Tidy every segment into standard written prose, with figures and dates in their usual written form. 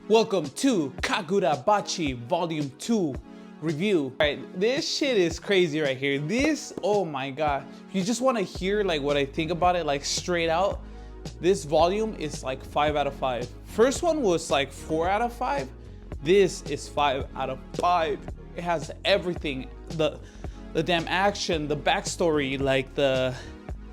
Welcome to Kagurabachi Volume 2 review. Alright, this shit is crazy right here. This, oh my god. If you just want to hear like what I think about it like straight out, this volume is like 5 out of 5. First one was like 4 out of 5. This is 5 out of 5. It has everything. The damn action, the backstory, like the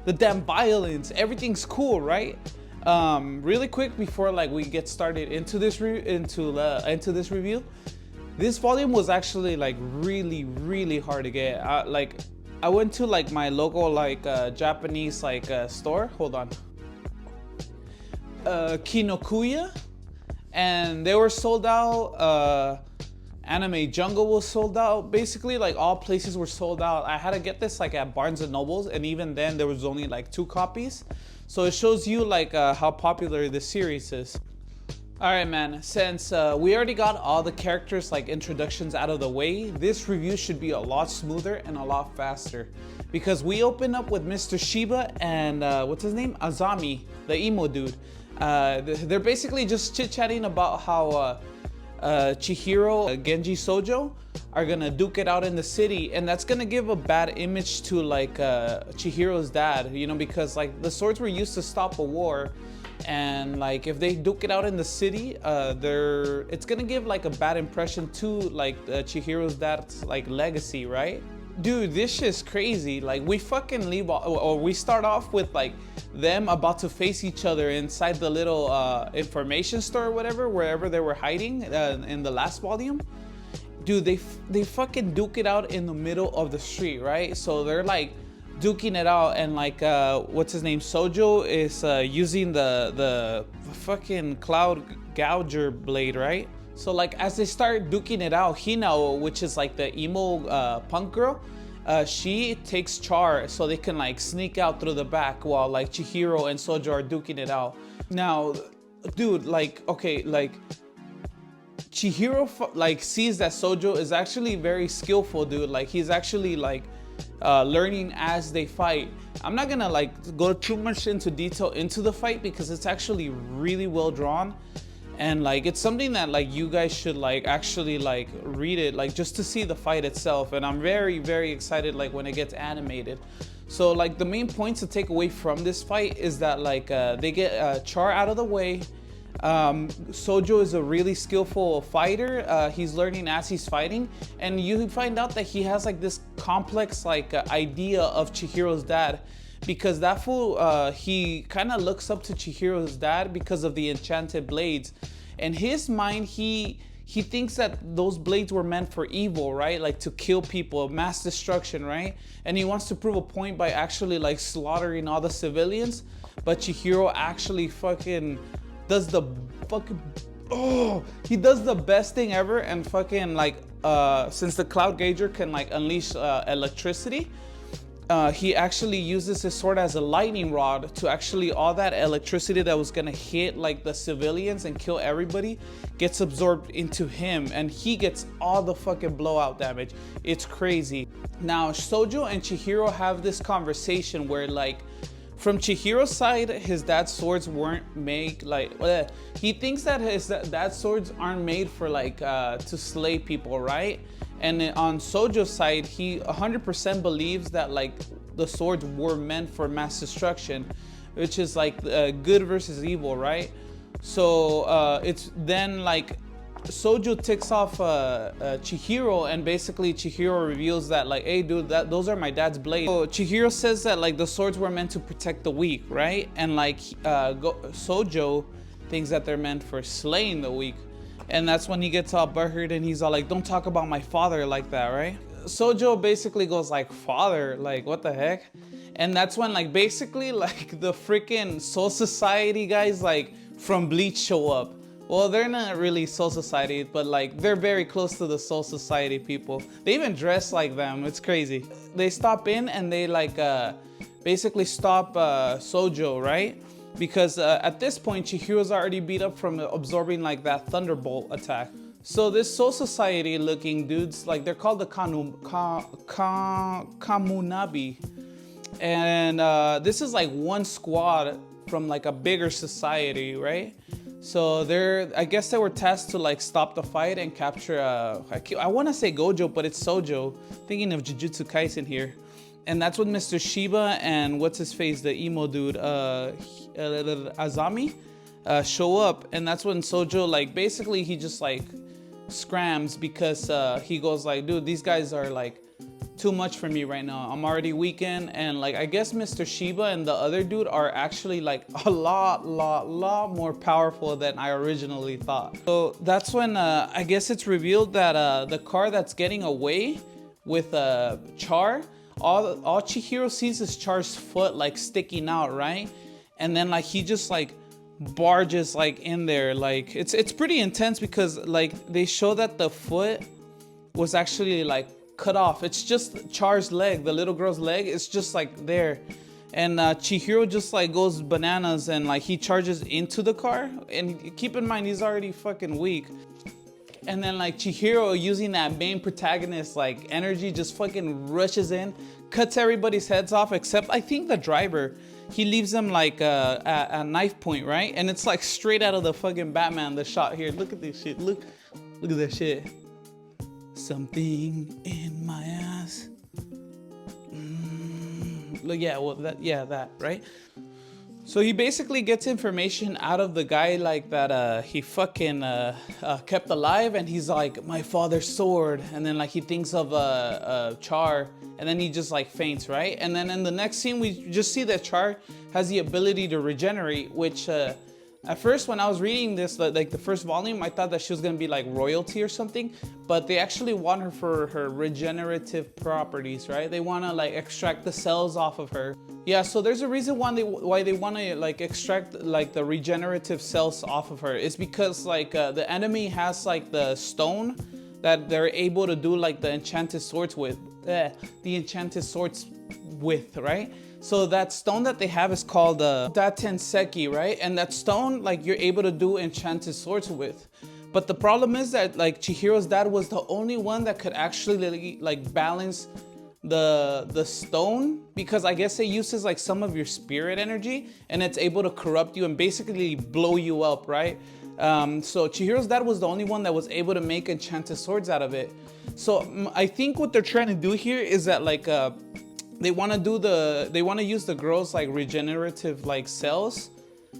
damn violence, everything's cool, right? Really quick before like we get started into this review, this volume was actually like really hard to get. I went to like my local like Japanese like store. Hold on, Kinokuya, and they were sold out. Anime Jungle was sold out. Basically, like all places were sold out. I had to get this like at Barnes and Nobles, and even then there was only like 2 copies. So it shows you like how popular this series is. All right, man, since we already got all the characters like introductions out of the way, this review should be a lot smoother and a lot faster, because we open up with Mr. Shiba and what's his name, Azami, the emo dude. They're basically just chit-chatting about how Chihiro, Genji, Sojo are gonna duke it out in the city, and that's gonna give a bad image to like Chihiro's dad, you know, because like the swords were used to stop a war, and like if they duke it out in the city, it's gonna give like a bad impression to like Chihiro's dad's like legacy, right? Dude, this shit's crazy. Like we fucking leave, or we start off with like them about to face each other inside the little information store or whatever, wherever they were hiding in the last volume. Dude, they fucking duke it out in the middle of the street, right? So they're like duking it out, and like what's his name, Sojo is using the fucking cloud gouger blade, right? So like as they start duking it out, Hinao, which is like the emo punk girl, she takes Char so they can like sneak out through the back while like Chihiro and Sojo are duking it out. Now, dude, like, okay, like Chihiro like sees that Sojo is actually very skillful, dude. Like he's actually like learning as they fight. I'm not gonna like go too much into detail into the fight because it's actually really well drawn. And like it's something that like you guys should like actually like read it, like just to see the fight itself. And I'm very excited like when it gets animated. So like the main points to take away from this fight is that like they get Char out of the way. Sojo is a really skillful fighter. He's learning as he's fighting, and you find out that he has like this complex like idea of Chihiro's dad, because that fool, he kind of looks up to Chihiro's dad because of the enchanted blades. In his mind, he thinks that those blades were meant for evil, right? Like to kill people, mass destruction, right? And he wants to prove a point by actually like slaughtering all the civilians. But Chihiro actually fucking does the fucking, he does the best thing ever, and fucking like, since the cloud gauger can like unleash electricity, he actually uses his sword as a lightning rod to actually all that electricity that was gonna hit like the civilians and kill everybody gets absorbed into him, and he gets all the fucking blowout damage. It's crazy. Now Sojo and Chihiro have this conversation where like from Chihiro's side, his dad's swords weren't made like, he thinks that his dad's swords aren't made for like to slay people, right? And on Sojo's side, he 100% believes that like the swords were meant for mass destruction, which is like good versus evil, right? So it's then like Sojo ticks off Chihiro, and basically Chihiro reveals that like, hey dude, those are my dad's blades. So Chihiro says that like the swords were meant to protect the weak, right? And like Sojo thinks that they're meant for slaying the weak. And that's when he gets all butthurt and he's all like, don't talk about my father like that, right? Sojo basically goes like, father, like what the heck? And that's when like basically like the freaking Soul Society guys like from Bleach show up. Well, they're not really Soul Society, but like they're very close to the Soul Society people. They even dress like them. It's crazy. They stop in and they like basically stop Sojo, right? Because at this point Chihiro's already beat up from absorbing like that thunderbolt attack. So this Soul Society looking dudes, like they're called the Kamunabi, and this is like one squad from like a bigger society, right? So I guess they were tasked to like stop the fight and capture. I want to say Gojo, but it's Sojo. Thinking of Jujutsu Kaisen here, and that's when Mr. Shiba and what's his face, the emo dude, Azami, show up, and that's when Sojo like basically he just like scrams because he goes like, dude, these guys are like too much for me right now. I'm already weakened, and like I guess Mr. Shiba and the other dude are actually like a lot more powerful than I originally thought. So that's when I guess it's revealed that the car that's getting away with Char, all Chihiro sees is Char's foot like sticking out, right? And then like he just like barges like in there. Like it's pretty intense because like they show that the foot was actually like cut off. It's just Char's leg, the little girl's leg. It's just like there, and Chihiro just like goes bananas and like he charges into the car. And keep in mind he's already fucking weak. And then like Chihiro, using that main protagonist like energy, just fucking rushes in, cuts everybody's heads off except I think the driver. He leaves them like a knife point, right? And it's like straight out of the fucking Batman, the shot here. Look at this shit. Look at that shit. Something in my ass. Look, yeah, well, that, right? So he basically gets information out of the guy like that he fucking kept alive, and he's like, my father's sword. And then like he thinks of Char, and then he just like faints, right? And then in the next scene, we just see that Char has the ability to regenerate, which at first when I was reading this, like the first volume, I thought that she was gonna be like royalty or something, but they actually want her for her regenerative properties, right? They wanna like extract the cells off of her. Yeah, so there's a reason why they wanna like extract like the regenerative cells off of her. It's because like the enemy has like the stone that they're able to do like the enchanted swords with, right? So that stone that they have is called Datenseki, right? And that stone, like you're able to do enchanted swords with. But the problem is that like Chihiro's dad was the only one that could actually like balance the stone, because I guess it uses like some of your spirit energy and it's able to corrupt you and basically blow you up, right? So Chihiro's dad was the only one that was able to make enchanted swords out of it. So I think what they're trying to do here is that like they want to use the girl's like regenerative like cells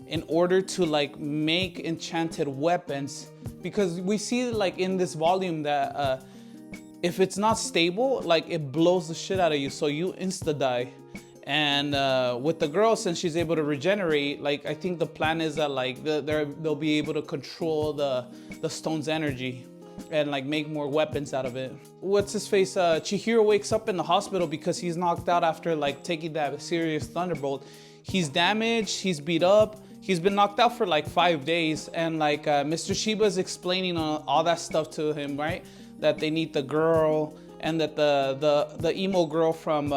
in order to like make enchanted weapons, because we see like in this volume that if it's not stable, like it blows the shit out of you, so you insta die. And with the girl, since she's able to regenerate, like I think the plan is that like they'll be able to control the stone's energy and like make more weapons out of it. What's his face? Chihiro wakes up in the hospital because he's knocked out after like taking that serious thunderbolt. He's damaged, he's beat up, he's been knocked out for like 5 days, and like Mr. Shiba's explaining all that stuff to him, right? That they need the girl, and that the emo girl from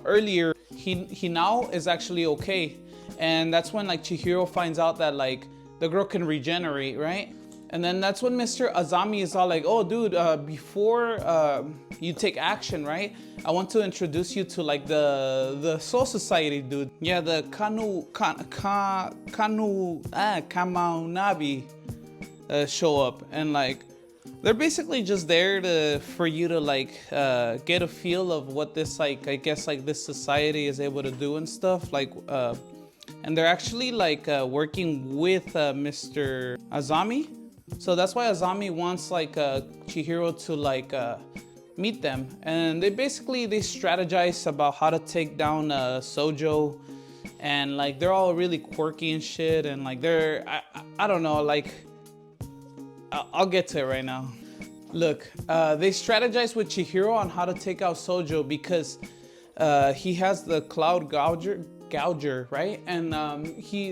earlier, he now is actually okay. And that's when like Chihiro finds out that like the girl can regenerate, right? And then that's when Mr. Azami is all like, oh dude, before you take action, right? I want to introduce you to like the Soul Society dude. Yeah, the Kamaunabi show up, and like they're basically just there for you to like get a feel of what this like, I guess like this society is able to do and stuff like and they're actually like working with Mr. Azami. So that's why Azami wants like Chihiro to like meet them, and they strategize about how to take down Sojo, and like they're all really quirky and shit, and like I don't know, like I'll get to it right now. Look, they strategize with Chihiro on how to take out Sojo because he has the Cloud Gouger, right? And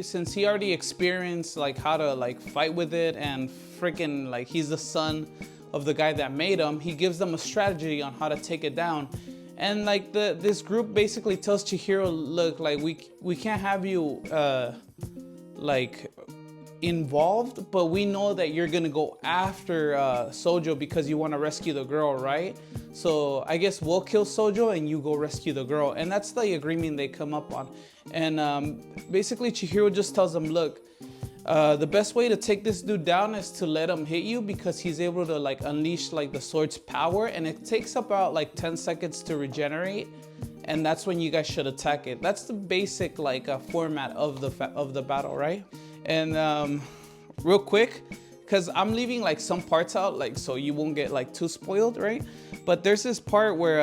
since he already experienced like how to like fight with it, and freaking like he's the son of the guy that made him, he gives them a strategy on how to take it down. And like this group basically tells Chihiro, look, like we can't have you like involved, but we know that you're gonna go after Sojo because you want to rescue the girl, right? So I guess we'll kill Sojo and you go rescue the girl. And that's the agreement they come up on. And basically Chihiro just tells them, look, The best way to take this dude down is to let him hit you, because he's able to like unleash like the sword's power, and it takes about like 10 seconds to regenerate, and that's when you guys should attack it. That's the basic like format of the battle, right? And real quick, because I'm leaving like some parts out, like so you won't get like too spoiled, right? But there's this part where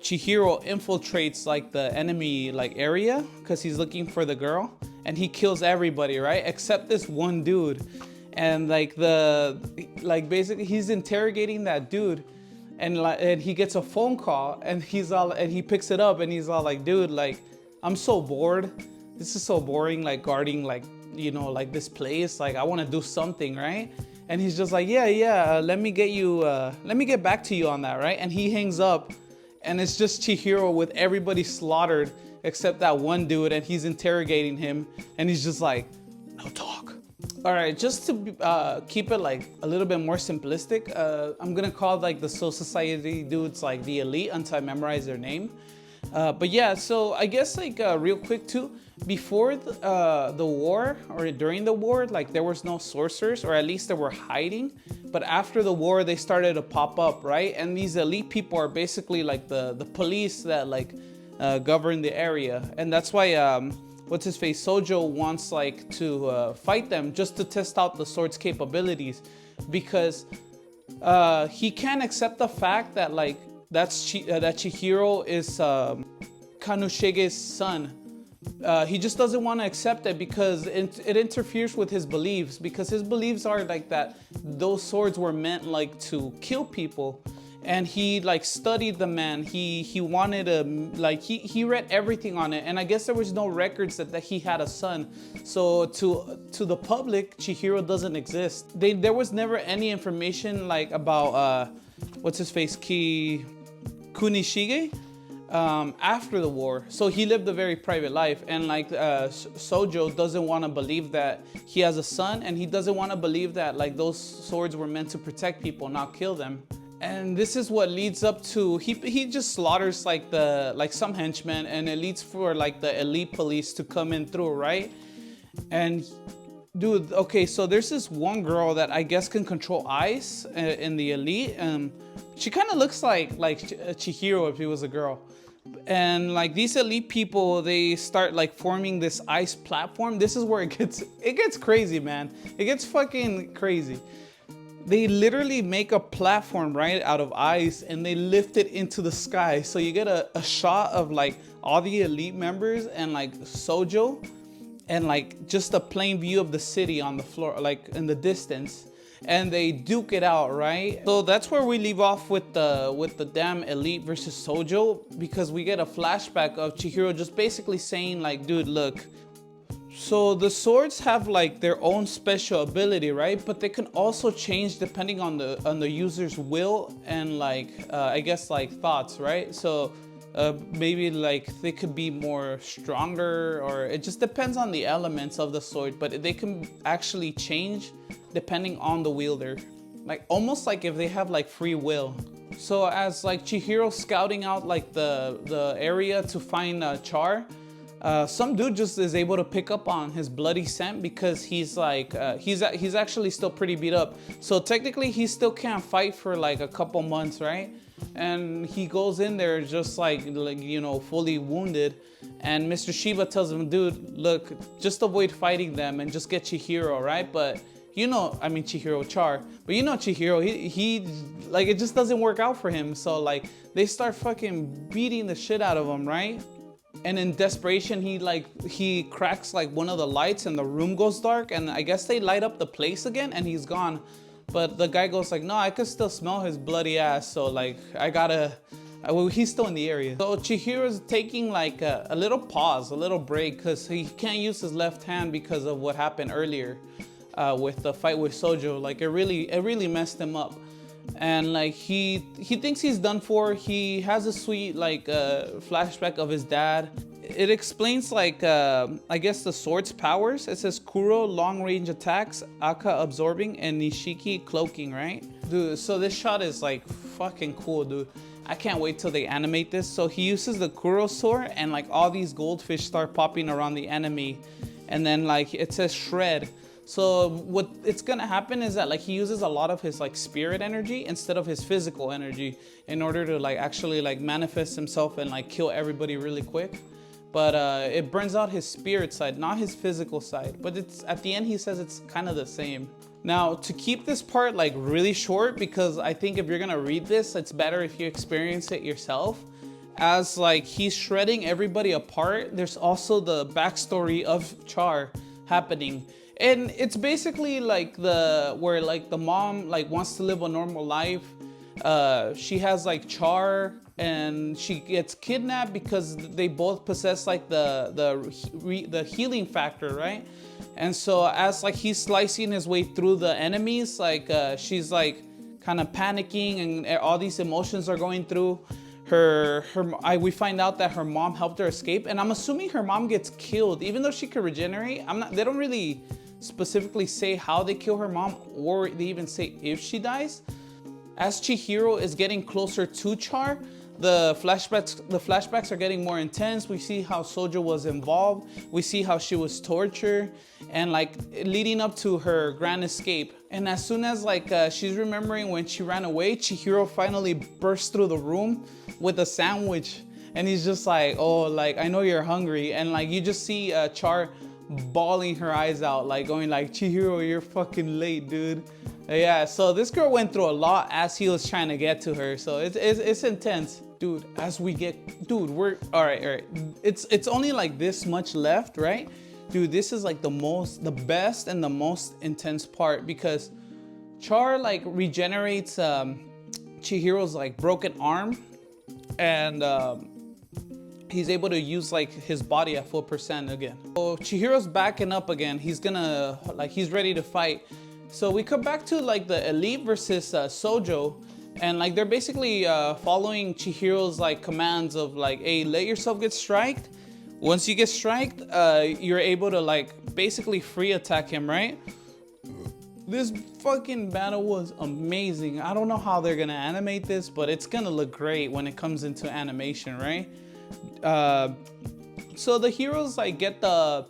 Chihiro infiltrates like the enemy like area because he's looking for the girl, and he kills everybody, right? Except this one dude. And like basically he's interrogating that dude, and he gets a phone call, and he picks it up, and he's all like, dude, like, I'm so bored. This is so boring, like guarding like, you know, like this place. Like, I want to do something, right? And he's just like, yeah, let me get back to you on that, right? And he hangs up, and it's just Chihiro with everybody slaughtered except that one dude, and he's interrogating him, and he's just like, no talk. All right, just to keep it like a little bit more simplistic, I'm gonna call like the Soul Society dudes like the elite until I memorize their name. But yeah, so I guess like real quick too, before the war or during the war, like there was no sorcerers, or at least they were hiding. But after the war, they started to pop up, right? And these elite people are basically like the police that like govern the area, and that's why what's his face Sojo wants like to fight them just to test out the sword's capabilities, because he can't accept the fact that like that Chihiro is Kanushige's son. He just doesn't want to accept it because it interferes with his beliefs, because his beliefs are like that those swords were meant like to kill people. And he like studied the man. He wanted to like he read everything on it, and I guess there was no records that he had a son. So to the public, Chihiro doesn't exist. There was never any information like about what's his face Kunishige after the war. So he lived a very private life, and like Sojo doesn't want to believe that he has a son, and he doesn't want to believe that like those swords were meant to protect people, not kill them. And this is what leads up to he just slaughters like some henchmen, and it leads for like the elite police to come in through, right? And dude, okay, so there's this one girl that I guess can control ice in the elite. She kind of looks like Chihiro if he was a girl. And like these elite people, they start like forming this ice platform. This is where it gets crazy, man. It gets fucking crazy. They literally make a platform right out of ice, and they lift it into the sky. So you get a shot of like all the elite members and like Sojo, and like just a plain view of the city on the floor, like in the distance. And they duke it out, right? So that's where we leave off with the damn elite versus Sojo, because we get a flashback of Chihiro just basically saying like, dude, look. So the swords have like their own special ability, right? But they can also change depending on the user's will and like I guess like thoughts, right? So maybe like they could be more stronger, or it just depends on the elements of the sword, but they can actually change depending on the wielder, like almost like if they have like free will. So as like Chihiro scouting out like the area to find Char, some dude just is able to pick up on his bloody scent, because he's like he's actually still pretty beat up. So technically he still can't fight for like a couple months, right? And he goes in there just like you know, fully wounded. And Mr. Shiba tells him, dude, look, just avoid fighting them and just get Chihiro, right? But you know, I mean Chihiro, Char, but you know Chihiro, he like it just doesn't work out for him. So like they start fucking beating the shit out of him, right? And in desperation, he cracks like one of the lights, and the room goes dark, and I guess they light up the place again, and he's gone. But the guy goes like, no, I could still smell his bloody ass, so like he's still in the area. So Chihiro's taking like a little pause, a little break, because he can't use his left hand because of what happened earlier with the fight with Sojo. Like it really messed him up. And like he thinks he's done for. He has a sweet like flashback of his dad. It explains like I guess the sword's powers. It says Kuro long range attacks, Aka absorbing, and Nishiki cloaking, right? Dude, so this shot is like fucking cool, dude. I can't wait till they animate this. So he uses the Kuro sword, and like all these goldfish start popping around the enemy, and then like it says shred. So what it's gonna happen is that like he uses a lot of his like spirit energy instead of his physical energy in order to like actually like manifest himself and like kill everybody really quick. But it burns out his spirit side, not his physical side. But it's at the end he says it's kind of the same. Now to keep this part like really short, because I think if you're gonna read this, it's better if you experience it yourself. As like he's shredding everybody apart, there's also the backstory of Char happening. And it's basically like where like the mom like wants to live a normal life. She has like Char and she gets kidnapped because they both possess like the healing factor, right? And so as like he's slicing his way through the enemies, like she's like kind of panicking and all these emotions are going through we find out that her mom helped her escape, and I'm assuming her mom gets killed even though she could regenerate. They don't really specifically say how they kill her mom, or they even say if she dies. As Chihiro is getting closer to Char, the flashbacks are getting more intense. We see how Sojo was involved. We see how she was tortured, and like leading up to her grand escape. And as soon as like she's remembering when she ran away, Chihiro finally bursts through the room with a sandwich, and he's just like, oh, like I know you're hungry. And like you just see Char bawling her eyes out, like going like, Chihiro, you're fucking late, dude. Yeah, so this girl went through a lot as he was trying to get to her. So it's intense, dude. As we get, dude, we're all right. It's only like this much left, right? Dude, this is like the best and the most intense part, because Char like regenerates Chihiro's like broken arm, and he's able to use like his body at full percent again. So Chihiro's backing up again. He's ready to fight. So we come back to like the elite versus Sojo, and like they're basically following Chihiro's like commands of like, hey, let yourself get striked. Once you get striked, you're able to like basically free attack him, right? This fucking battle was amazing. I don't know how they're gonna animate this, but it's gonna look great when it comes into animation, right? So the heroes like get the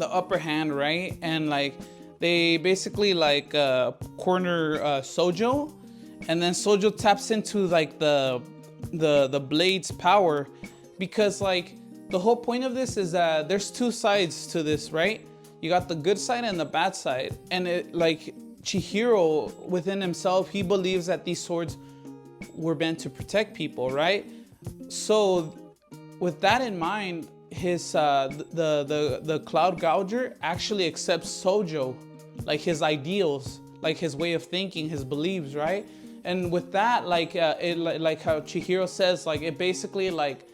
upper hand, right? And like they basically like corner Sojo, and then Sojo taps into like the blade's power, because like the whole point of this is that there's two sides to this, right? You got the good side and the bad side, and it like Chihiro within himself, he believes that these swords were meant to protect people, right? So with that in mind, his the Cloud Gouger actually accepts Sojo, like his ideals, like his way of thinking, his beliefs, right? And with that, like like how Chihiro says, like it basically like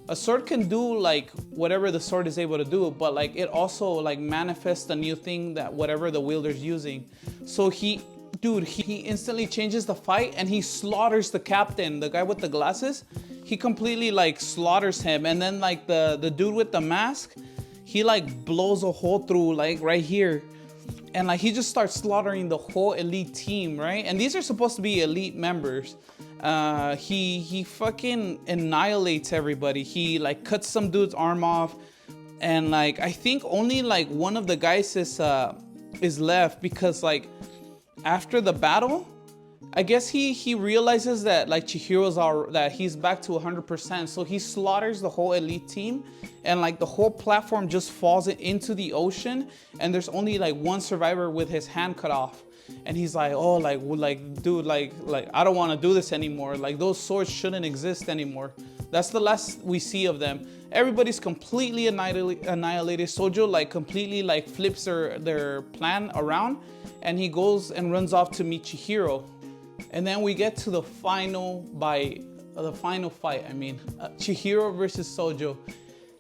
a sword can do like whatever the sword is able to do, but like it also like manifests a new thing that whatever the wielder's using. So he instantly changes the fight and he slaughters the captain, the guy with the glasses. He completely like slaughters him, and then like the dude with the mask, he like blows a hole through like right here, and like he just starts slaughtering the whole elite team, right? And these are supposed to be elite members. He fucking annihilates everybody. He like cuts some dude's arm off, and like I think only like one of the guys is left, because like after the battle, I guess he realizes that like that he's back to 100%. So he slaughters the whole elite team, and like the whole platform just falls into the ocean, and there's only like one survivor with his hand cut off. And he's like, oh, like dude, like I don't want to do this anymore. Like those swords shouldn't exist anymore. That's the last we see of them. Everybody's completely annihilated. Sojo like completely like flips their plan around, and he goes and runs off to meet Chihiro. And then we get to the final fight. Chihiro versus Sojo.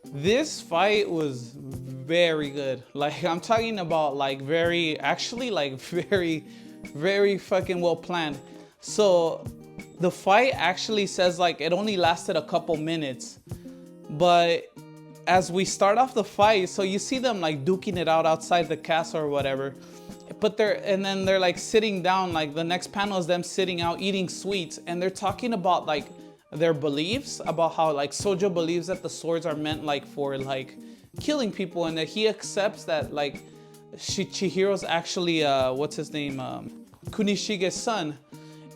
This fight was very good. Like I'm talking about like very fucking well planned. So the fight actually says like it only lasted a couple minutes, but as we start off the fight, so you see them like duking it out outside the castle or whatever. But they're like sitting down, like the next panel is them sitting out eating sweets, and they're talking about like their beliefs, about how like Sojo believes that the swords are meant like for like killing people, and that he accepts that like Chihiro's actually what's his name, Kunishige's son.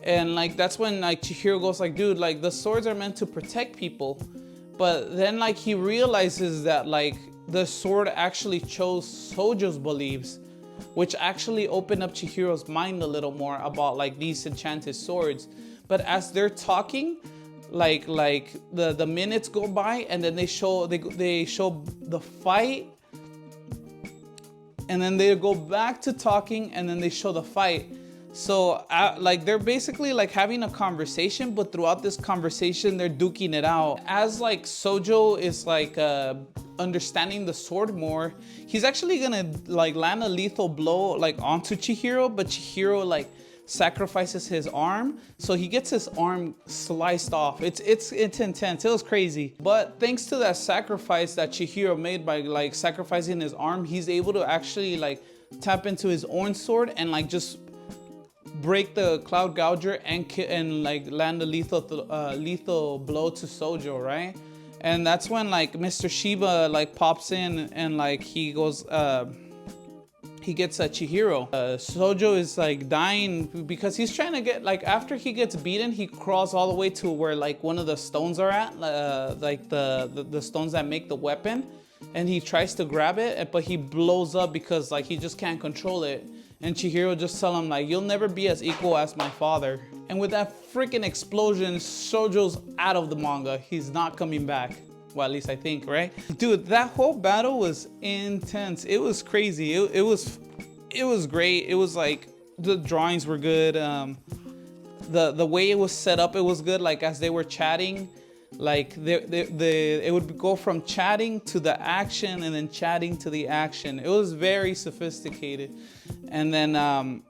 And like that's when like Chihiro goes like, dude, like the swords are meant to protect people. But then like he realizes that like the sword actually chose Sojo's beliefs, which actually opened up Chihiro's mind a little more about like these enchanted swords. But as they're talking, like the minutes go by, and then they show the fight, and then they go back to talking, and then they show the fight. So like they're basically like having a conversation, but throughout this conversation they're duking it out. As like Sojo is like understanding the sword more, he's actually gonna like land a lethal blow like onto Chihiro, but Chihiro like sacrifices his arm, so he gets his arm sliced off. It's intense. It was crazy. But thanks to that sacrifice that Chihiro made by like sacrificing his arm, he's able to actually like tap into his own sword and like just break the Cloud Gouger and like land a lethal blow to Sojo, right? And that's when like Mr. Shiba like pops in and like he goes he gets Chihiro. Sojo is like dying because he's trying to get, like after he gets beaten, he crawls all the way to where like one of the stones are at, like the stones that make the weapon, and he tries to grab it, but he blows up because like he just can't control it. And Chihiro just tell him like, you'll never be as equal as my father. And with that freaking explosion, Sojo's out of the manga. He's not coming back. Well, at least I think, right? Dude, that whole battle was intense. It was crazy. It was great. It was like, the drawings were good. The way it was set up, it was good. Like as they were chatting, like it would go from chatting to the action and then chatting to the action. It was very sophisticated. And then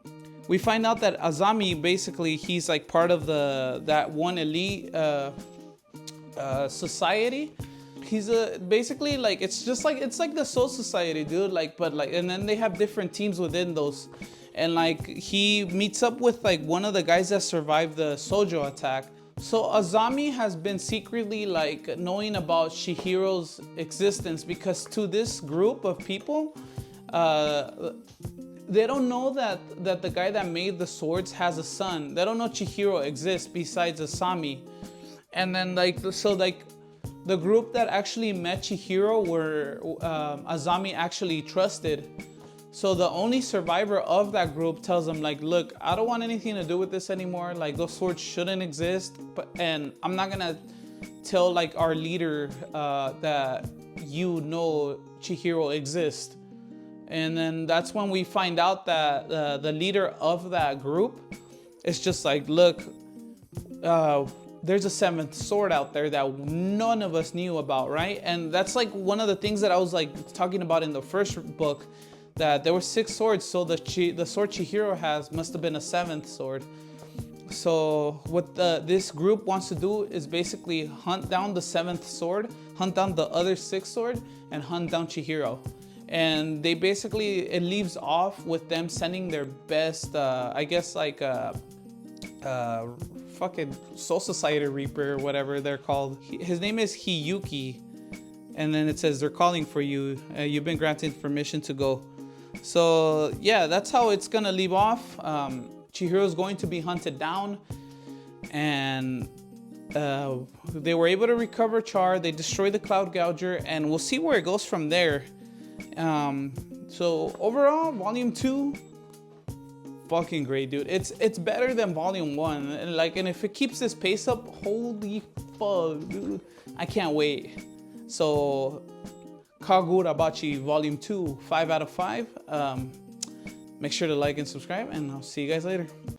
we find out that Azami, basically, he's like part of that one elite society. He's basically like, it's like the Soul Society, dude. Like, but like, and then they have different teams within those. And like he meets up with like one of the guys that survived the Sojo attack. So Azami has been secretly like knowing about Chihiro's existence, because to this group of people, they don't know that the guy that made the swords has a son. They don't know Chihiro exists besides Asami. And then like, so like the group that actually met Chihiro were Azami actually trusted. So the only survivor of that group tells him like, look, I don't want anything to do with this anymore. Like those swords shouldn't exist. And I'm not gonna tell like our leader that you know Chihiro exists. And then that's when we find out that the leader of that group is just like, look, there's a seventh sword out there that none of us knew about, right? And that's like one of the things that I was like talking about in the first book, that there were 6 swords, so the sword Chihiro has must have been a 7th sword. So what this group wants to do is basically hunt down the 7th sword, hunt down the other 6th sword, and hunt down Chihiro. And they basically, it leaves off with them sending their best, I guess like fucking Soul Society Reaper or whatever they're called. His name is Hiyuki. And then it says, they're calling for you. You've been granted permission to go. So yeah, that's how it's gonna leave off. Chihiro's going to be hunted down, and they were able to recover Char. They destroy the Cloud Gouger, and we'll see where it goes from there. So overall, Volume 2, fucking great, dude. It's better than Volume 1, and if it keeps this pace up, holy fuck, dude, I can't wait. So Kagurabachi Volume 2, 5 out of 5. Make sure to like and subscribe, and I'll see you guys later.